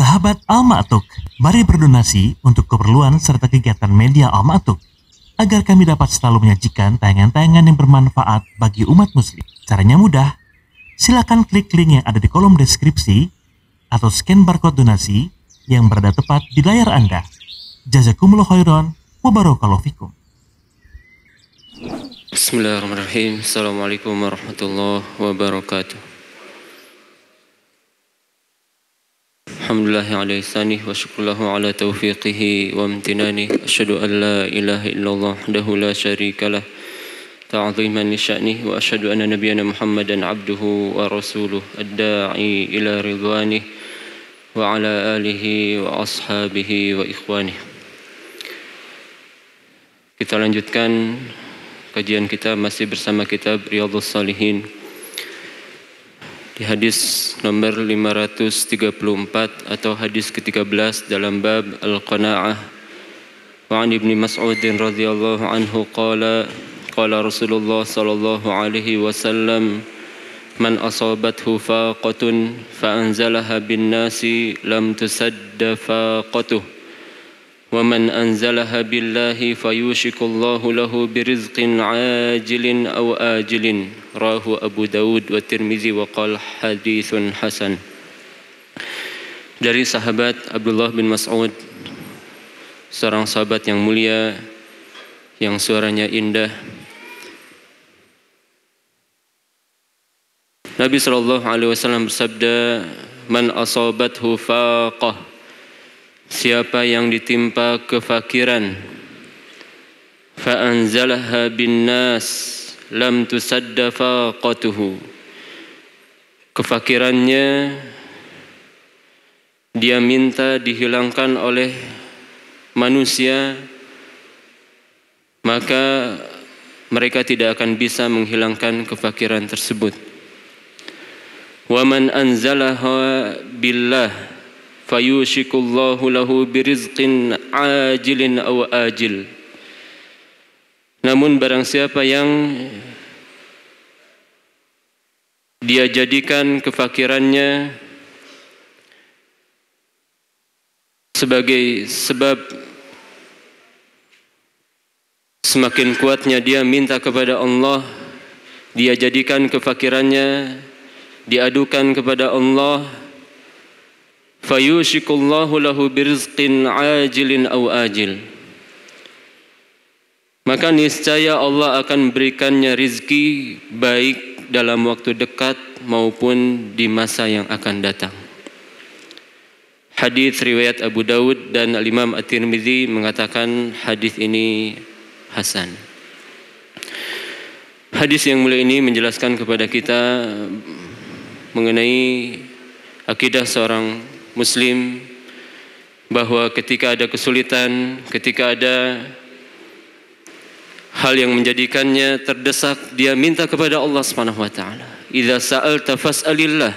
Sahabat Al-Ma'tuk, mari berdonasi untuk keperluan serta kegiatan media Al-Ma'tuk agar kami dapat selalu menyajikan tayangan-tayangan yang bermanfaat bagi umat muslim. Caranya mudah, silakan klik link yang ada di kolom deskripsi atau scan barcode donasi yang berada tepat di layar Anda. Jazakumullah khairan wa barakallahu fikum. Bismillahirrahmanirrahim. Assalamualaikum warahmatullahi wabarakatuh. Alhamdulillah ala ihsanih wa syukrullahu ala taufiqihi wa amtinani. Asyhadu an la ilaha illallah wahdahu la syarikalah ta'ziman li sya'nih wa asyhadu anna nabiyyana Muhammadan abduhu wa rasuluh ad-da'i ila ridwanih wa ala alihi wa ashabihi wa ikhwanih. Kita lanjutkan kajian kita masih bersama kitab Riyadhus Shalihin. Di hadis nomor 534 atau hadis ke-13 dalam bab Al-Qana'ah. Wa 'an Ibnu Mas'ud radhiyallahu anhu qala Rasulullah sallallahu alaihi wasallam man asabathu faqatun fa anzalaha bin nasi lam tusadda faqatuh wa man anzalaha billahi fayushikullahu lahu birizqin ajilin aw ajilin. Rawahu Abu Dawud wa Tirmizi wa qala haditsun hasan. Dari sahabat Abdullah bin Mas'ud, seorang sahabat yang mulia, yang suaranya indah, Nabi SAW bersabda, man asabathu faqah, siapa yang ditimpa kefakiran, fa anzalaha bin nas lam tusadda faqatuhu, kefakirannya dia minta dihilangkan oleh manusia, maka mereka tidak akan bisa menghilangkan kefakiran tersebut. Wa man anzalaha billah fayushikullahu lahu birizqin ajilin aw ajil. Namun barang siapa yang dia jadikan kefakirannya sebagai sebab semakin kuatnya dia minta kepada Allah, dia jadikan kefakirannya diadukan kepada Allah, fayushikullahu lahu birizqin ajilin aw ajil, maka niscaya Allah akan memberikannya rizki baik dalam waktu dekat maupun di masa yang akan datang. Hadis riwayat Abu Dawud dan Imam At-Tirmizi mengatakan hadis ini hasan. Hadis yang mulia ini menjelaskan kepada kita mengenai akidah seorang muslim, bahwa ketika ada kesulitan, ketika ada hal yang menjadikannya terdesak, dia minta kepada Allah Subhanahu wa taala. Idza sa'alta fas'alillah.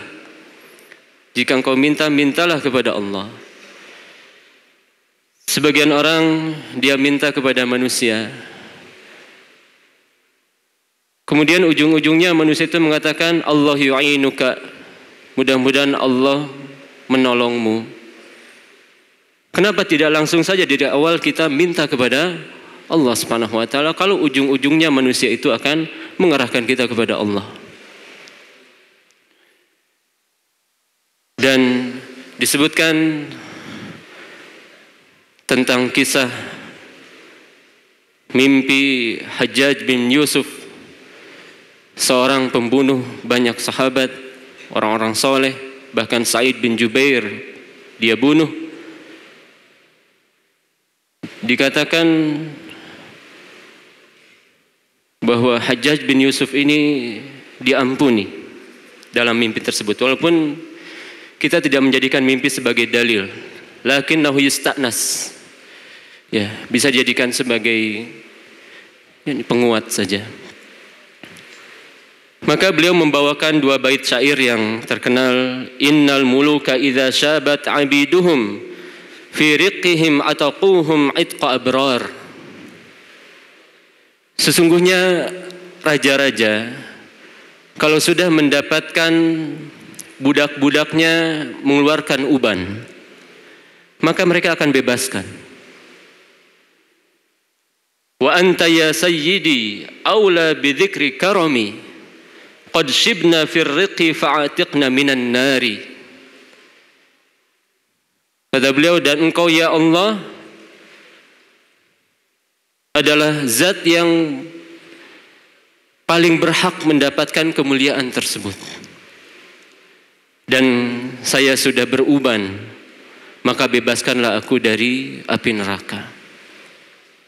Jika engkau minta, mintalah kepada Allah. Sebagian orang dia minta kepada manusia. Kemudian ujung-ujungnya manusia itu mengatakan Allah yu'inuka. Mudah-mudahan Allah menolongmu. Kenapa tidak langsung saja dari awal kita minta kepada Allah Subhanahu wa taala, kalau ujung-ujungnya manusia itu akan mengarahkan kita kepada Allah. Dan disebutkan tentang kisah mimpi Hajjaj bin Yusuf, seorang pembunuh banyak sahabat, orang-orang soleh, bahkan Sa'id bin Jubair dia bunuh. Dikatakan bahwa Hajjaj bin Yusuf ini diampuni dalam mimpi tersebut, walaupun kita tidak menjadikan mimpi sebagai dalil, lakinnahu yusta'nas, ya, bisa dijadikan sebagai penguat saja. Maka beliau membawakan dua bait syair yang terkenal, innal muluka idza syabat abiduhum fi riqihim ataquhum itqa abrar. Sesungguhnya raja-raja kalau sudah mendapatkan budak-budaknya mengeluarkan uban, maka mereka akan bebaskan. Wa anta ya sayyidi aula bidzikri karami qad shibna fir riqi fa'atiqna minan nari. Kata beliau, dan engkau ya Allah adalah zat yang paling berhak mendapatkan kemuliaan tersebut. Dan saya sudah beruban, maka bebaskanlah aku dari api neraka.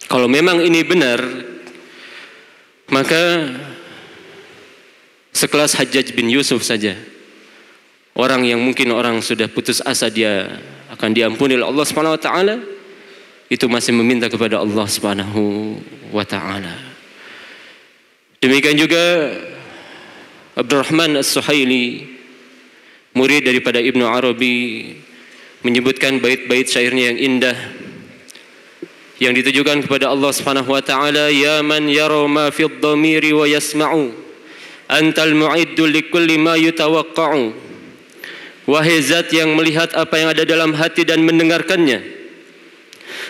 Kalau memang ini benar, maka sekelas Hajjaj bin Yusuf saja, orang yang mungkin orang sudah putus asa dia akan diampuni oleh Allah Subhanahu wa taala, itu masih meminta kepada Allah Subhanahu wa taala. Demikian juga Abdurrahman As-Suhaili, murid daripada Ibnu Arabi, menyebutkan bait-bait syairnya yang indah yang ditujukan kepada Allah Subhanahu wa taala. Ya man yara ma fid dhamiri wa yasma'u antal mu'iddu likulli ma yutawaqqa'u. Wahai zat yang melihat apa yang ada dalam hati dan mendengarkannya,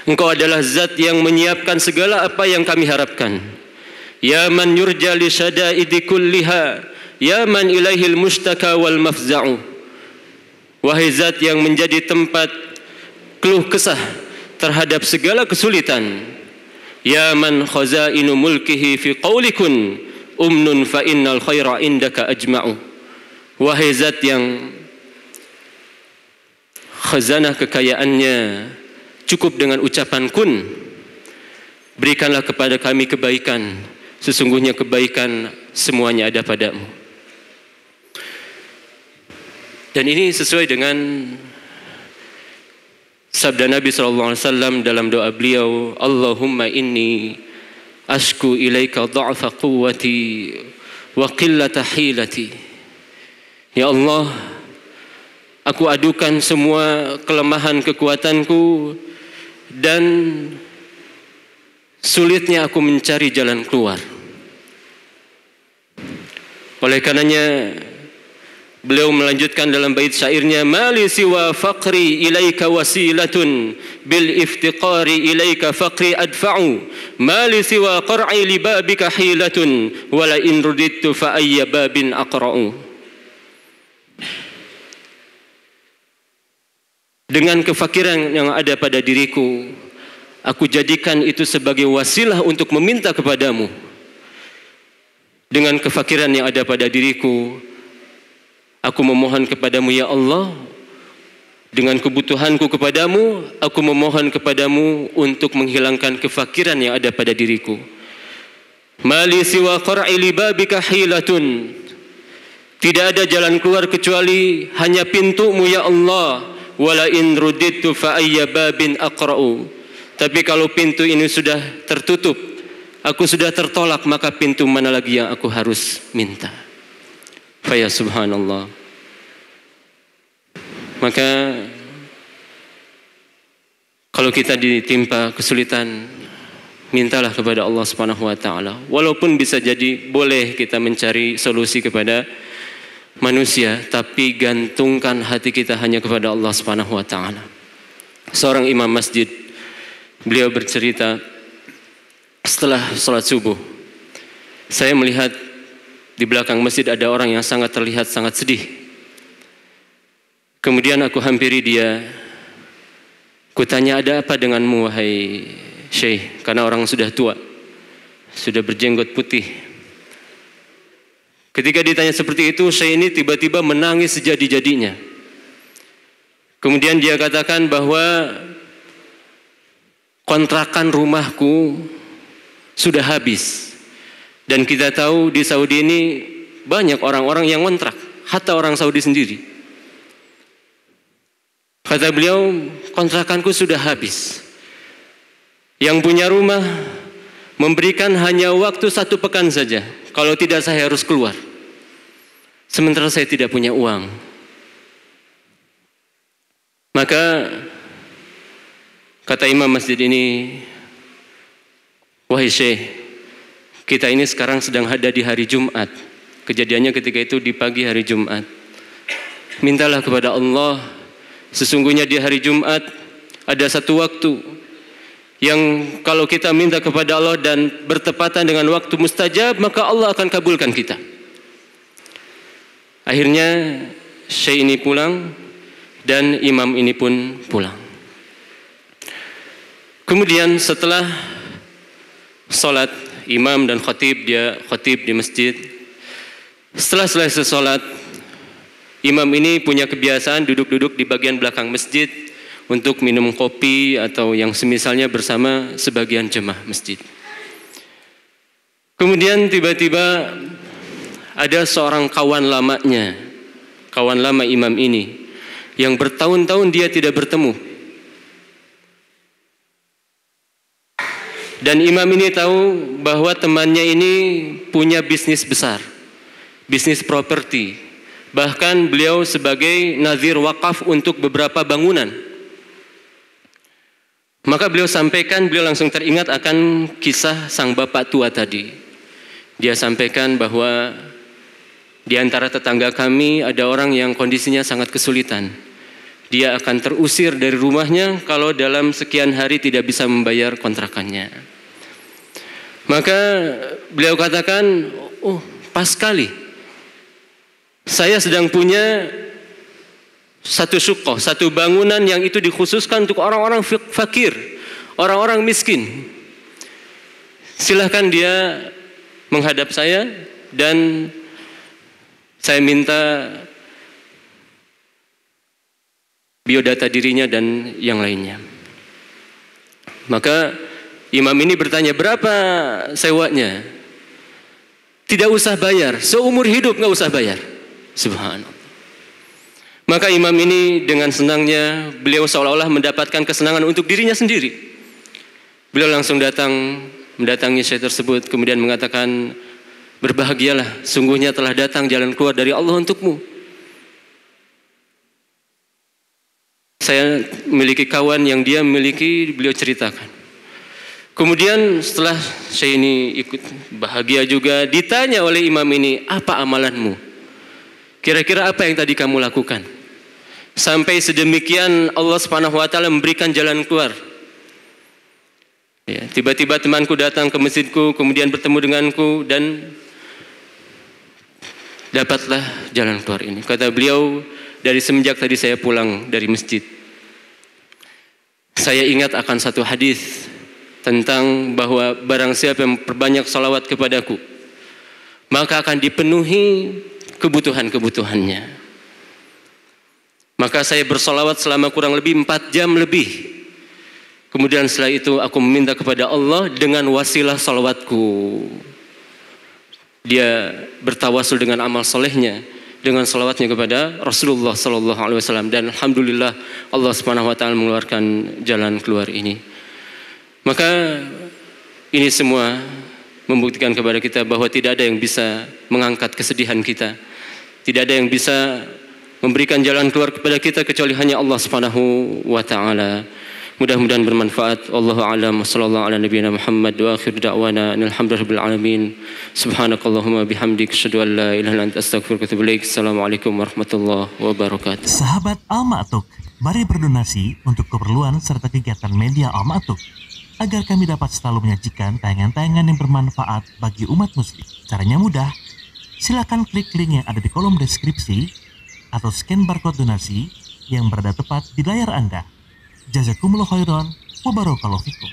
engkau adalah zat yang menyiapkan segala apa yang kami harapkan. Ya man yurja li syada'idi kulliha, ya man ilaihil mustaka wal mafza'u. Wahai zat yang menjadi tempat keluh kesah terhadap segala kesulitan. Ya man khazainu mulkihi fi qawlikun umnun fa innal khaira indaka ajma'u. Wahai zat yang khazanah kekayaannya cukup dengan ucapan kun, berikanlah kepada kami kebaikan, sesungguhnya kebaikan semuanya ada padamu. Dan ini sesuai dengan sabda Nabi SAW dalam doa beliau, Allahumma inni ashku ilaika dha'fa quwwati wa qillata hilati. Ya Allah, aku adukan semua kelemahan kekuatanku dan sulitnya aku mencari jalan keluar. Oleh karenanya beliau melanjutkan dalam bait syairnya, mali siwa faqri ilaika wasilatun bil iftiqari ilaika faqri adfa'u, mali siwa qar'i li babika hilatun wala in rudittu fa ayya babin aqra'u. Dengan kefakiran yang ada pada diriku, aku jadikan itu sebagai wasilah untuk meminta kepadamu. Dengan kefakiran yang ada pada diriku, aku memohon kepadamu ya Allah. Dengan kebutuhanku kepadamu, aku memohon kepadamu untuk menghilangkan kefakiran yang ada pada diriku. Mali siwa qar'i li babika hilatun. Tidak ada jalan keluar kecuali hanya pintumu ya Allah. Wala in rudittu fa ayya babin aqra'u. Tapi kalau pintu ini sudah tertutup, aku sudah tertolak, maka pintu mana lagi yang aku harus minta? Faya subhanallah. Maka kalau kita ditimpa kesulitan, mintalah kepada Allah Subhanahu wa taala. Walaupun bisa jadi boleh kita mencari solusi kepada manusia, tapi gantungkan hati kita hanya kepada Allah Subhanahu wa taala. Seorang imam masjid, beliau bercerita, setelah sholat subuh, saya melihat di belakang masjid ada orang yang sangat terlihat sangat sedih. Kemudian aku hampiri dia. Kutanya, ada apa denganmu wahai Syekh? Karena orang sudah tua, sudah berjenggot putih. Ketika ditanya seperti itu, Syekh ini tiba-tiba menangis sejadi-jadinya. Kemudian dia katakan bahwa kontrakan rumahku sudah habis. Dan kita tahu di Saudi ini banyak orang-orang yang kontrak, hatta orang Saudi sendiri. Kata beliau, kontrakanku sudah habis. Yang punya rumah memberikan hanya waktu 1 pekan saja. Kalau tidak saya harus keluar. Sementara saya tidak punya uang. Maka kata imam masjid ini, wahai Syekh, kita ini sekarang sedang ada di hari Jumat. Kejadiannya ketika itu di pagi hari Jumat. Mintalah kepada Allah, sesungguhnya di hari Jumat ada satu waktu yang kalau kita minta kepada Allah dan bertepatan dengan waktu mustajab, maka Allah akan kabulkan kita. Akhirnya Syekh ini pulang dan imam ini pun pulang. Kemudian setelah sholat, imam dan khatib, dia khatib di masjid. Setelah selesai sholat, imam ini punya kebiasaan duduk-duduk di bagian belakang masjid untuk minum kopi atau yang semisalnya bersama sebagian jemaah masjid. Kemudian tiba-tiba ada seorang kawan lamanya, kawan lama imam ini, yang bertahun-tahun dia tidak bertemu. Dan imam ini tahu bahwa temannya ini punya bisnis besar, bisnis properti. Bahkan beliau sebagai nazir wakaf untuk beberapa bangunan. Maka beliau sampaikan, beliau langsung teringat akan kisah sang bapak tua tadi. Dia sampaikan bahwa di antara tetangga kami ada orang yang kondisinya sangat kesulitan. Dia akan terusir dari rumahnya kalau dalam sekian hari tidak bisa membayar kontrakannya. Maka beliau katakan, oh pas sekali. Saya sedang punya satu syukoh, satu bangunan yang itu dikhususkan untuk orang-orang fakir, orang-orang miskin. Silahkan dia menghadap saya dan saya minta biodata dirinya dan yang lainnya. Maka imam ini bertanya, berapa sewanya? Tidak usah bayar, seumur hidup nggak usah bayar. Subhanallah. Maka imam ini dengan senangnya, beliau seolah-olah mendapatkan kesenangan untuk dirinya sendiri. Beliau langsung mendatangi syekh tersebut, kemudian mengatakan, berbahagialah, sungguhnya telah datang jalan keluar dari Allah untukmu. Saya memiliki kawan yang dia memiliki, beliau ceritakan. Kemudian setelah syekh ini ikut bahagia juga, ditanya oleh imam ini, apa amalanmu? Kira-kira apa yang tadi kamu lakukan? Sampai sedemikian Allah Subhanahu wa taala memberikan jalan keluar. Ya, tiba-tiba temanku datang ke masjidku, kemudian bertemu denganku dan dapatlah jalan keluar ini. Kata beliau, dari semenjak tadi saya pulang dari masjid, saya ingat akan satu hadis tentang bahwa barang siapa yang perbanyak salawat kepadaku, maka akan dipenuhi kebutuhan-kebutuhannya. Maka saya bersolawat selama kurang lebih 4 jam lebih. Kemudian setelah itu aku meminta kepada Allah dengan wasilah salawatku. Dia bertawasul dengan amal solehnya, dengan salawatnya kepada Rasulullah SAW. Dan alhamdulillah Allah Subhanahu wa taala mengeluarkan jalan keluar ini. Maka ini semua membuktikan kepada kita bahwa tidak ada yang bisa mengangkat kesedihan kita. Tidak ada yang bisa memberikan jalan keluar kepada kita kecuali hanya Allah Subhanahu wa taala. Mudah-mudahan bermanfaat. Wallahu a'lam. Wassallallahu ala nabiyyina Muhammad wa akhir da'wana alhamdulillahil alamin. Subhanakallahumma bihamdik asyhadu an la ilaha illa anta astaghfiruka wa atubu ilaik. Assalamualaikum warahmatullahi wabarakatuh. Sahabat Al-Ma'atuk, mari berdonasi untuk keperluan serta kegiatan media Al-Ma'atuk agar kami dapat selalu menyajikan tayangan-tayangan yang bermanfaat bagi umat muslim. Caranya mudah. Silakan klik link yang ada di kolom deskripsi atau scan barcode donasi yang berada tepat di layar Anda. Jazakumullah khairan wa barakallahu fikum.